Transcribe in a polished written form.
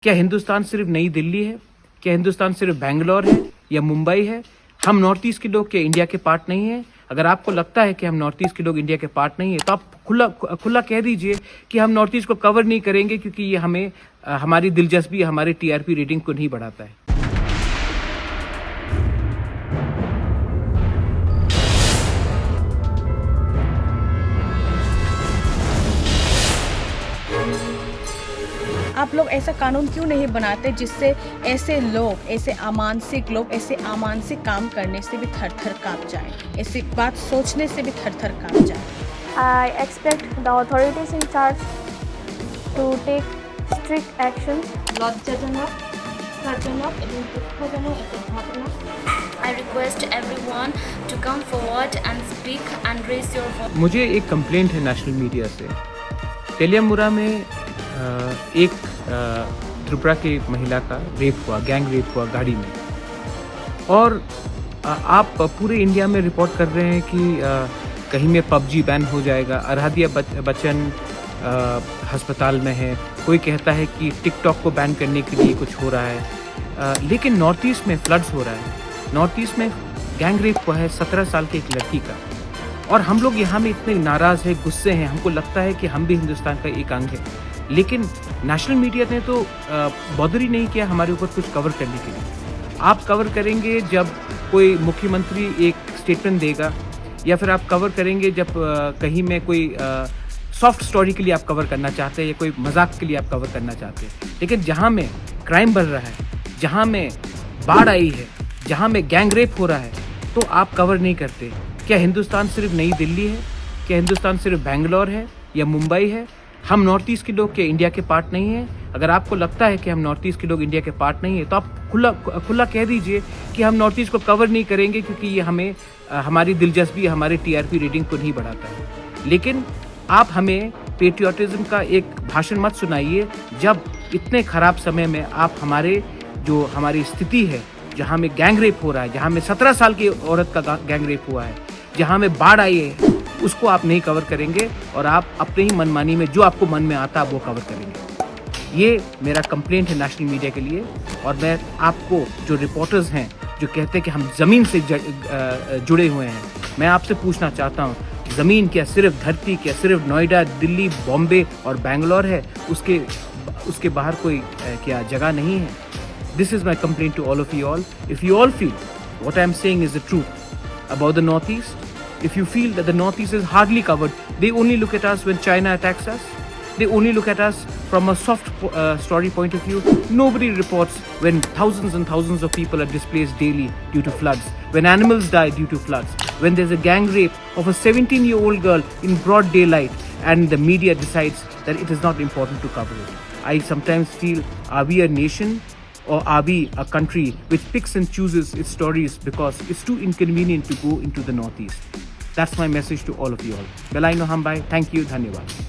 क्या हिंदुस्तान सिर्फ नई दिल्ली है? क्या हिंदुस्तान सिर्फ बेंगलोर है या मुंबई है? हम नॉर्थ ईस्ट के लोग क्या इंडिया के पार्ट नहीं है? अगर आपको लगता है कि हम नॉर्थ ईस्ट के लोग इंडिया के पार्ट नहीं है तो आप खुला कह दीजिए कि हम नॉर्थ ईस्ट को कवर नहीं करेंगे क्योंकि ये हमें हमारी दिलचस्पी हमारे टीआरपी रेटिंग को नहीं बढ़ाता है। आप लोग ऐसा कानून क्यों नहीं बनाते जिससे ऐसे लोग, ऐसे अमानसिक लोग, ऐसे अमानसिक काम करने से भी थर थर कांप जाए, ऐसी बात सोचने से भी थर थर कांप जाए। I expect the authorities in charge to take strict action. লজ্জাজনক, লজ্জাজনক এবং দুঃখজনক একটা ঘটনা। I request everyone to come forward and speak and raise your voice. मुझे एक कंप्लेंट है नेशनल मीडिया से। तेलियामुरा में एक त्रिपुरा की महिला का रेप हुआ, गैंग रेप हुआ गाड़ी में, और आप पूरे इंडिया में रिपोर्ट कर रहे हैं कि कहीं में पबजी बैन हो जाएगा। आराध्या बच्चन अस्पताल में है, कोई कहता है कि टिकटॉक को बैन करने के लिए कुछ हो रहा है, लेकिन नॉर्थ ईस्ट में फ्लड्स हो रहा है। नॉर्थ ईस्ट में गैंग रेप हुआ है 17 साल की एक लड़की का, और हम लोग यहाँ में इतने नाराज़ हैं, गुस्से हैं, हमको लगता है कि हम भी हिंदुस्तान का एक अंग है, लेकिन नेशनल मीडिया ने तो बॉदर ही नहीं किया हमारे ऊपर कुछ कवर करने के लिए। आप कवर करेंगे जब कोई मुख्यमंत्री एक स्टेटमेंट देगा, या फिर आप कवर करेंगे जब कहीं में कोई सॉफ्ट स्टोरी के लिए आप कवर करना चाहते हैं या कोई मजाक के लिए आप कवर करना चाहते हैं। लेकिन जहाँ में क्राइम बढ़ रहा है, जहाँ में बाढ़ आई है, जहाँ में गैंग रेप हो रहा है, तो आप कवर नहीं करते। क्या हिंदुस्तान सिर्फ नई दिल्ली है? क्या हिंदुस्तान सिर्फ बेंगलोर है या मुंबई है? हम नॉर्थ ईस्ट के लोग क्या इंडिया के पार्ट नहीं है? अगर आपको लगता है कि हम नॉर्थ ईस्ट के लोग इंडिया के पार्ट नहीं है तो आप खुला कह दीजिए कि हम नॉर्थ ईस्ट को कवर नहीं करेंगे क्योंकि ये हमें हमारी दिलचस्पी हमारे टीआरपी रेटिंग को नहीं बढ़ाता है। लेकिन आप हमें पेट्रियोटिज्म का एक भाषण मत सुनाइए जब इतने खराब समय में आप हमारी स्थिति है, जहाँ में गैंग रेप हो रहा है, जहाँ में 17 साल की औरत का गैंग रेप हुआ है, जहाँ में बाढ़ आई है, उसको आप नहीं कवर करेंगे और आप अपने ही मनमानी में जो आपको मन में आता है वो कवर करेंगे। ये मेरा कंप्लेंट है नेशनल मीडिया के लिए। और मैं आपको, जो रिपोर्टर्स हैं जो कहते हैं कि हम ज़मीन से जुड़े हुए हैं, मैं आपसे पूछना चाहता हूँ, ज़मीन क्या सिर्फ धरती, क्या सिर्फ नोएडा, दिल्ली, बॉम्बे और बेंगलोर है? उसके बाहर कोई क्या जगह नहीं है? This is my complaint to all of you all. If you all feel what I am saying is the truth about the Northeast, if you feel that the Northeast is hardly covered, they only look at us when China attacks us, they only look at us from a soft story point of view. Nobody reports when thousands and thousands of people are displaced daily due to floods, when animals die due to floods, when there's a gang rape of a 17-year-old girl in broad daylight and the media decides that it is not important to cover it. I sometimes feel, are we a nation or are we a country which picks and chooses its stories because it's too inconvenient to go into the Northeast? That's my message to all of you all. Belaino Hambai, thank you, dhanyawad.